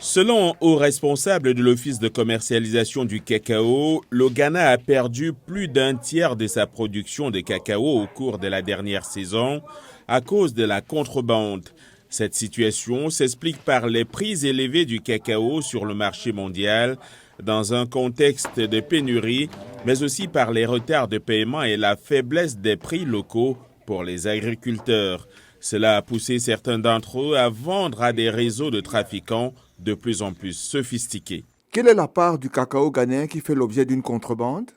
Selon un haut responsable de l'Office de commercialisation du cacao, le Ghana a perdu plus d'un tiers de sa production de cacao au cours de la dernière saison à cause de la contrebande. Cette situation s'explique par les prix élevés du cacao sur le marché mondial dans un contexte de pénurie, mais aussi par les retards de paiement et la faiblesse des prix locaux pour les agriculteurs. Cela a poussé certains d'entre eux à vendre à des réseaux de trafiquants de plus en plus sophistiqués. Quelle est la part du cacao ghanéen qui fait l'objet d'une contrebande?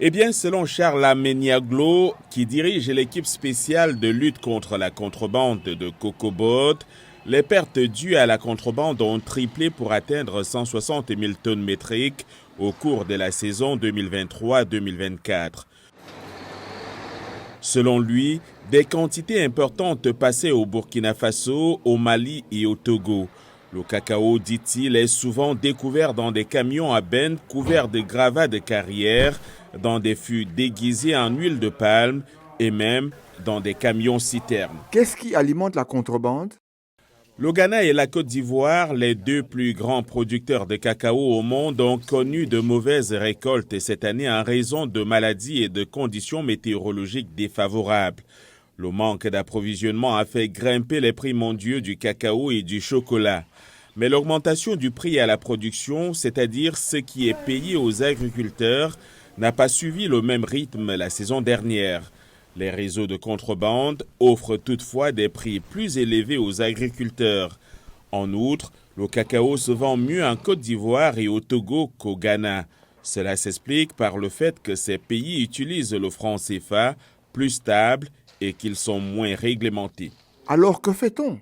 Eh bien, selon Charles Ameniaglo, qui dirige l'équipe spéciale de lutte contre la contrebande de COCOBOD, les pertes dues à la contrebande ont triplé pour atteindre 160 000 tonnes métriques au cours de la saison 2023-2024. Selon lui, des quantités importantes passaient au Burkina Faso, au Mali et au Togo. Le cacao, dit-il, est souvent découvert dans des camions à bennes couverts de gravats de carrière, dans des fûts déguisés en huile de palme et même dans des camions citernes. Qu'est-ce qui alimente la contrebande? Le Ghana et la Côte d'Ivoire, les deux plus grands producteurs de cacao au monde, ont connu de mauvaises récoltes cette année en raison de maladies et de conditions météorologiques défavorables. Le manque d'approvisionnement a fait grimper les prix mondiaux du cacao et du chocolat. Mais l'augmentation du prix à la production, c'est-à-dire ce qui est payé aux agriculteurs, n'a pas suivi le même rythme la saison dernière. Les réseaux de contrebande offrent toutefois des prix plus élevés aux agriculteurs. En outre, le cacao se vend mieux en Côte d'Ivoire et au Togo qu'au Ghana. Cela s'explique par le fait que ces pays utilisent le franc CFA plus stable et qu'ils sont moins réglementés. Alors que fait-on?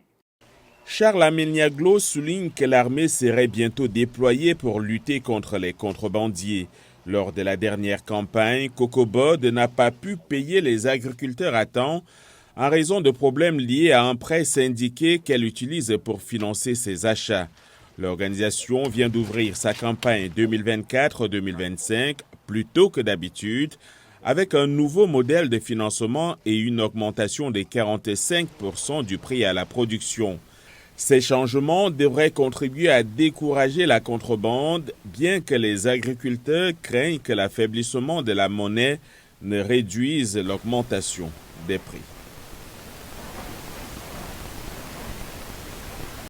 Charles Ameniaglo souligne que l'armée serait bientôt déployée pour lutter contre les contrebandiers. Lors de la dernière campagne, COCOBOD n'a pas pu payer les agriculteurs à temps en raison de problèmes liés à un prêt syndiqué qu'elle utilise pour financer ses achats. L'organisation vient d'ouvrir sa campagne 2024-2025 plus tôt que d'habitude, avec un nouveau modèle de financement et une augmentation de 45% du prix à la production. Ces changements devraient contribuer à décourager la contrebande, bien que les agriculteurs craignent que l'affaiblissement de la monnaie ne réduise l'augmentation des prix.